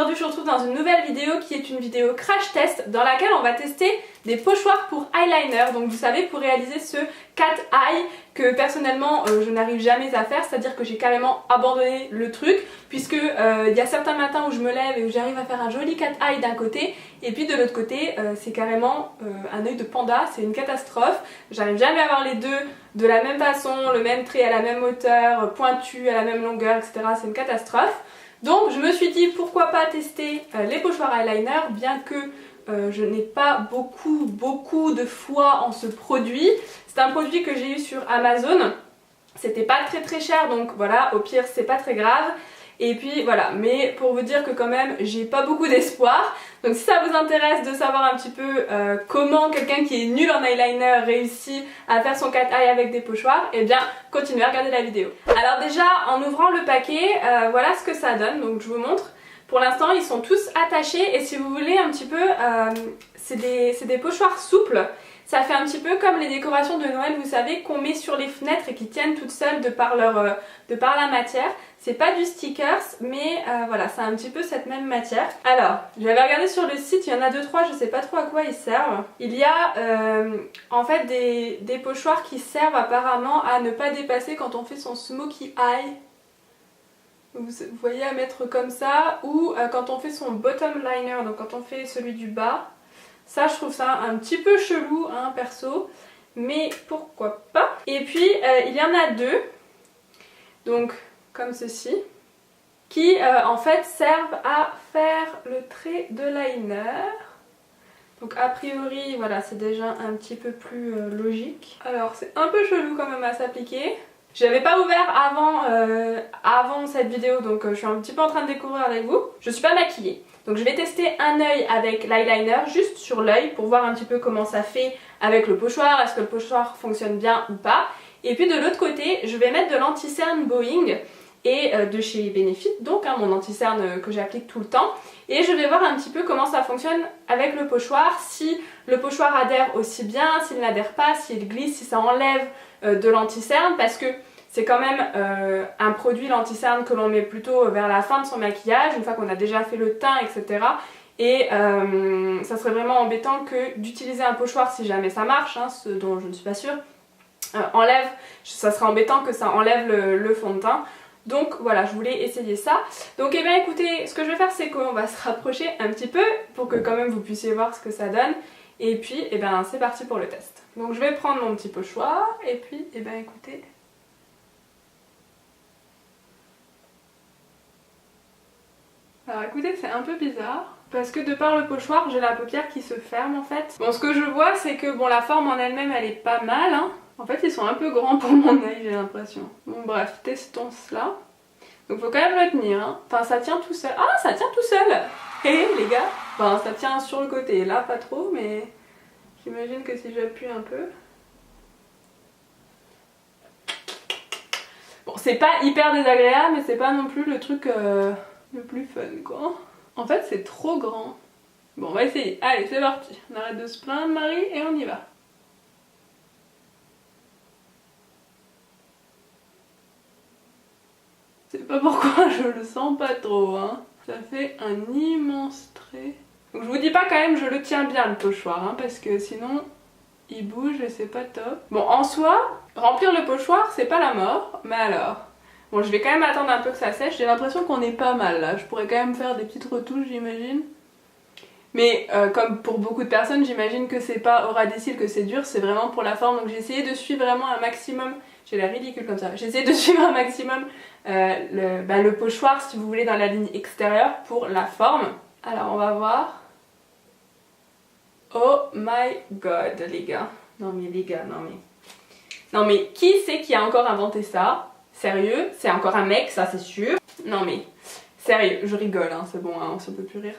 aujourd'hui je vous retrouve dans une nouvelle vidéo qui est une vidéo crash test dans laquelle on va tester des pochoirs pour eyeliner. Donc vous savez, pour réaliser ce cat eye que personnellement je n'arrive jamais à faire, c'est-à-dire que j'ai carrément abandonné le truc puisque il y a certains matins où je me lève et où j'arrive à faire un joli cat eye d'un côté et puis de l'autre côté c'est carrément un œil de panda, c'est une catastrophe. J'arrive jamais à avoir les deux de la même façon, le même trait à la même hauteur, pointu à la même longueur, etc. C'est une catastrophe. Donc je me suis dit pourquoi pas tester les pochoirs eyeliner, bien que je n'ai pas beaucoup de foi en ce produit. C'est un produit que j'ai eu sur Amazon, c'était pas très cher, donc voilà, au pire c'est pas très grave. Et puis voilà, mais pour vous dire que quand même j'ai pas beaucoup d'espoir. Donc si ça vous intéresse de savoir un petit peu comment quelqu'un qui est nul en eyeliner réussit à faire son cat eye avec des pochoirs, et bien continuez à regarder la vidéo. Alors déjà en ouvrant le paquet, voilà ce que ça donne, donc je vous montre. Pour l'instant ils sont tous attachés et si vous voulez un petit peu, c'est des pochoirs souples. Ça fait un petit peu comme les décorations de Noël, vous savez, qu'on met sur les fenêtres et qui tiennent toutes seules de par la matière. C'est pas du stickers, mais voilà, c'est un petit peu cette même matière. Alors, j'avais regardé sur le site, il y en a 2-3, je sais pas trop à quoi ils servent. Il y a en fait des pochoirs qui servent apparemment à ne pas dépasser quand on fait son smokey eye. Vous voyez, à mettre comme ça, ou quand on fait son bottom liner, donc quand on fait celui du bas. Ça je trouve ça un petit peu chelou hein, perso, mais pourquoi pas. Et puis il y en a deux, donc comme ceci, qui en fait servent à faire le trait de liner. Donc a priori voilà, c'est déjà un petit peu plus logique. Alors c'est un peu chelou quand même à s'appliquer. Je l'avais pas ouvert avant cette vidéo, donc je suis un petit peu en train de découvrir avec vous. Je suis pas maquillée. Donc je vais tester un œil avec l'eyeliner, juste sur l'œil, pour voir un petit peu comment ça fait avec le pochoir, est-ce que le pochoir fonctionne bien ou pas. Et puis de l'autre côté, je vais mettre de l'anti-cerne Boeing, et de chez Benefit, donc hein, mon anti-cerne que j'applique tout le temps. Et je vais voir un petit peu comment ça fonctionne avec le pochoir, si le pochoir adhère aussi bien, s'il n'adhère pas, s'il glisse, si ça enlève de l'anti-cerne, parce que c'est quand même un produit, l'anti-cerne, que l'on met plutôt vers la fin de son maquillage, une fois qu'on a déjà fait le teint, etc. Et ça serait vraiment embêtant que d'utiliser un pochoir si jamais ça marche, hein, ce dont je ne suis pas sûre, ça serait embêtant que ça enlève le fond de teint. Donc voilà, je voulais essayer ça. Donc eh bien écoutez, ce que je vais faire c'est qu'on va se rapprocher un petit peu pour que quand même vous puissiez voir ce que ça donne. Et puis eh bien c'est parti pour le test. Donc je vais prendre mon petit pochoir et puis eh bien écoutez... Alors écoutez, c'est un peu bizarre parce que de par le pochoir j'ai la paupière qui se ferme en fait. Bon, ce que je vois c'est que bon, la forme en elle-même elle est pas mal hein. En fait ils sont un peu grands pour mon œil, j'ai l'impression. Bon bref, testons cela. Donc faut quand même le tenir hein. Enfin ça tient tout seul. Ah, ça tient tout seul. Hé les gars. Enfin ça tient sur le côté, là pas trop, mais j'imagine que si j'appuie un peu... Bon, c'est pas hyper désagréable, mais c'est pas non plus le truc le plus fun quoi. En fait c'est trop grand. Bon, on va essayer. Allez, c'est parti. On arrête de se plaindre Marie et on y va. Je sais pas pourquoi je le sens pas trop hein. Ça fait un immense trait. Donc je vous dis pas quand même je le tiens bien le pochoir hein, parce que sinon il bouge et c'est pas top. Bon en soi, remplir le pochoir c'est pas la mort, mais alors... Bon je vais quand même attendre un peu que ça sèche, j'ai l'impression qu'on est pas mal là. Je pourrais quand même faire des petites retouches j'imagine. Mais comme pour beaucoup de personnes j'imagine que c'est pas au ras des cils que c'est dur, c'est vraiment pour la forme. Donc j'ai essayé de suivre vraiment un maximum... J'ai l'air ridicule comme ça. J'ai essayé de suivre un maximum le pochoir si vous voulez dans la ligne extérieure pour la forme. Alors on va voir. Oh my god les gars. Non mais les gars, non mais... Non mais qui c'est qui a encore inventé ça? Sérieux? C'est encore un mec ça c'est sûr. Non mais... Sérieux, je rigole hein, c'est bon hein, on se peut plus rire.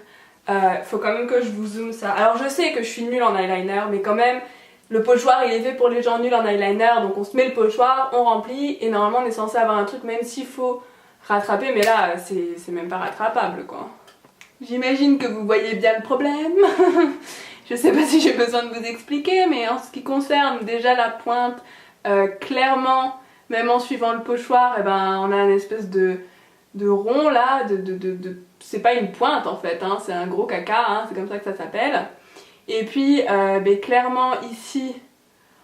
Faut quand même que je vous zoome ça. Alors je sais que je suis nulle en eyeliner mais quand même... Le pochoir il est fait pour les gens nuls en eyeliner, donc on se met le pochoir, on remplit et normalement on est censé avoir un truc même s'il faut rattraper, mais là c'est même pas rattrapable quoi. J'imagine que vous voyez bien le problème. Je sais pas si j'ai besoin de vous expliquer, mais en ce qui concerne déjà la pointe, clairement, même en suivant le pochoir, eh ben, on a une espèce de rond là, c'est pas une pointe en fait, hein, c'est un gros caca, hein, c'est comme ça que ça s'appelle. Et puis clairement ici,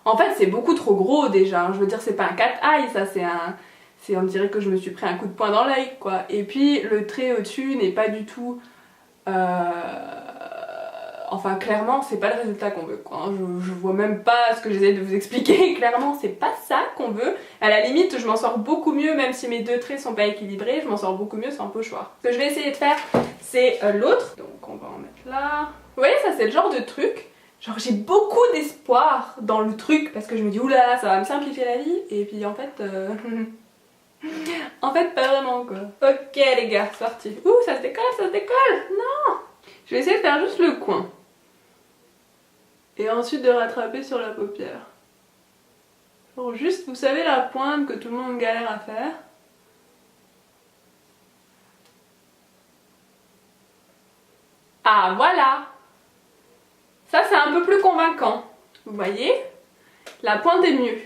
en fait c'est beaucoup trop gros déjà, hein. Je veux dire c'est pas un cat eye, ça c'est un... on dirait que je me suis pris un coup de poing dans l'œil quoi. Et puis le trait au-dessus n'est pas du tout... Enfin clairement c'est pas le résultat qu'on veut quoi, hein. Je vois même pas ce que j'essaie de vous expliquer, clairement c'est pas ça qu'on veut. À la limite je m'en sors beaucoup mieux, même si mes deux traits sont pas équilibrés, je m'en sors beaucoup mieux sans pochoir. Ce que je vais essayer de faire c'est l'autre, donc on va en mettre là. Vous voyez ça c'est le genre de truc, genre j'ai beaucoup d'espoir dans le truc parce que je me dis oula ça va me simplifier la vie et puis en fait... en fait pas vraiment quoi. Ok les gars, c'est parti. Ouh ça se décolle, non. Je vais essayer de faire juste le coin. Et ensuite de rattraper sur la paupière. Genre juste, vous savez la pointe que tout le monde galère à faire. Ah voilà. Ça c'est un peu plus convaincant. Vous voyez? La pointe est mieux.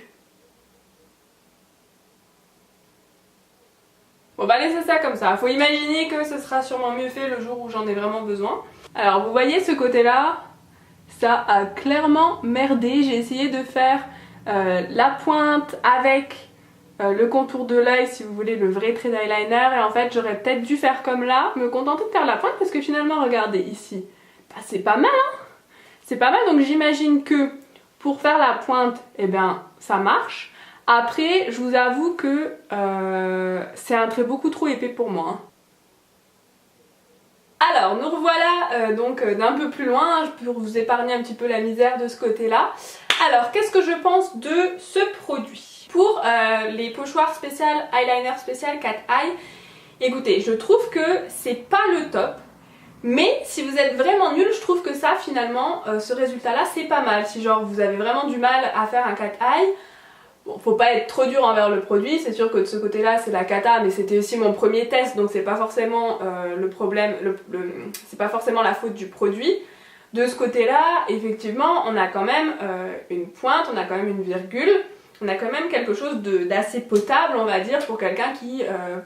On va laisser ça comme ça. Faut imaginer que ce sera sûrement mieux fait le jour où j'en ai vraiment besoin. Alors vous voyez ce côté là, ça a clairement merdé. J'ai essayé de faire la pointe avec le contour de l'œil, si vous voulez, le vrai trait d'eyeliner. Et en fait j'aurais peut-être dû faire comme là, me contenter de faire la pointe parce que finalement regardez ici, bah, c'est pas mal hein. C'est pas mal, donc j'imagine que pour faire la pointe, eh bien ça marche. Après, je vous avoue que c'est un trait beaucoup trop épais pour moi. Hein. Alors, nous revoilà donc d'un peu plus loin, pour vous épargner un petit peu la misère de ce côté-là. Alors, qu'est-ce que je pense de ce produit? Pour les pochoirs spécial, eyeliner spécial Cat Eye, écoutez, je trouve que c'est pas le top. Mais si vous êtes vraiment nul, je trouve que ça, finalement, ce résultat-là, c'est pas mal. Si genre vous avez vraiment du mal à faire un Cat Eye, bon, faut pas être trop dur envers le produit, c'est sûr que de ce côté-là c'est la cata, mais c'était aussi mon premier test, donc c'est pas forcément le problème, c'est pas forcément la faute du produit. De ce côté-là, effectivement, on a quand même une pointe, on a quand même une virgule, on a quand même quelque chose d'assez potable, on va dire, pour quelqu'un qui,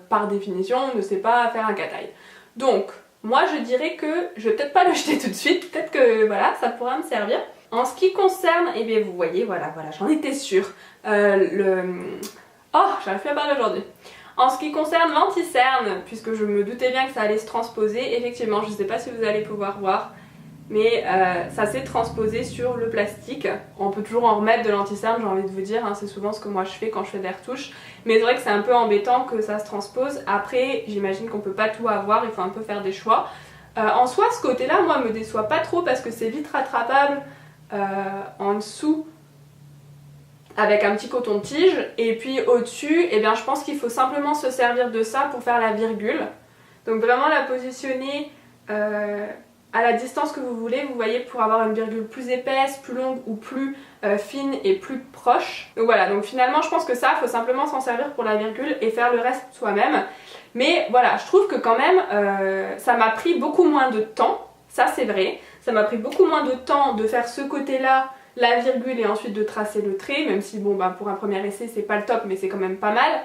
par définition, ne sait pas faire un cat eye. Donc, moi je dirais que je vais peut-être pas le jeter tout de suite, peut-être que voilà, ça pourra me servir. En ce qui concerne, eh bien vous voyez, voilà, j'en étais sûre. Oh, j'arrive plus à parler aujourd'hui. En ce qui concerne l'anti-cerne, puisque je me doutais bien que ça allait se transposer, effectivement, je ne sais pas si vous allez pouvoir voir, mais ça s'est transposé sur le plastique. On peut toujours en remettre de l'anti-cerne, j'ai envie de vous dire, hein, c'est souvent ce que moi je fais quand je fais des retouches. Mais c'est vrai que c'est un peu embêtant que ça se transpose. Après, j'imagine qu'on peut pas tout avoir, il faut un peu faire des choix. En soi, ce côté-là, moi, me déçoit pas trop parce que c'est vite rattrapable en dessous avec un petit coton-tige, et puis au-dessus, eh bien, je pense qu'il faut simplement se servir de ça pour faire la virgule. Donc vraiment la positionner à la distance que vous voulez, vous voyez, pour avoir une virgule plus épaisse, plus longue ou plus fine et plus proche. Donc voilà, donc finalement je pense que ça, il faut simplement s'en servir pour la virgule et faire le reste soi-même. Mais voilà, je trouve que quand même, ça m'a pris beaucoup moins de temps, ça c'est vrai. Ça m'a pris beaucoup moins de temps de faire ce côté-là, la virgule et ensuite de tracer le trait, même si bon bah pour un premier essai c'est pas le top mais c'est quand même pas mal,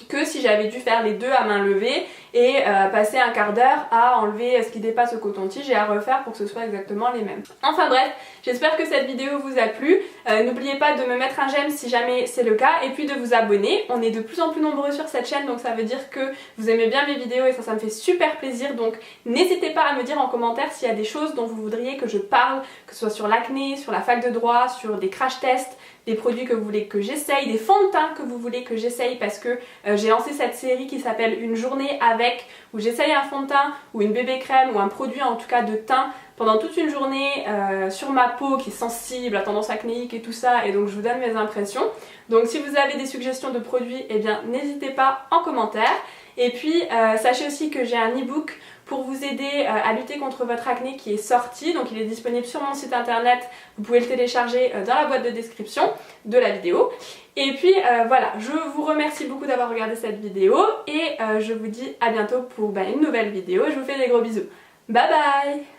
que si j'avais dû faire les deux à main levée et passer un quart d'heure à enlever ce qui dépasse au coton-tige et à refaire pour que ce soit exactement les mêmes. Enfin bref, j'espère que cette vidéo vous a plu. N'oubliez pas de me mettre un j'aime si jamais c'est le cas et puis de vous abonner. On est de plus en plus nombreux sur cette chaîne, donc ça veut dire que vous aimez bien mes vidéos et ça me fait super plaisir. Donc n'hésitez pas à me dire en commentaire s'il y a des choses dont vous voudriez que je parle, que ce soit sur l'acné, sur la fac de droit, sur des crash tests, des produits que vous voulez que j'essaye, des fonds de teint que vous voulez que j'essaye, parce que j'ai lancé cette série qui s'appelle Une journée avec, où j'essaye un fond de teint ou une bébé crème ou un produit en tout cas de teint pendant toute une journée sur ma peau qui est sensible, à tendance acnéique et tout ça, et donc je vous donne mes impressions. Donc si vous avez des suggestions de produits, eh bien n'hésitez pas en commentaire. Et puis sachez aussi que j'ai un e-book pour vous aider à lutter contre votre acné qui est sorti, donc il est disponible sur mon site internet, vous pouvez le télécharger dans la boîte de description de la vidéo. Et puis voilà, je vous remercie beaucoup d'avoir regardé cette vidéo et je vous dis à bientôt pour une nouvelle vidéo, je vous fais des gros bisous. Bye bye!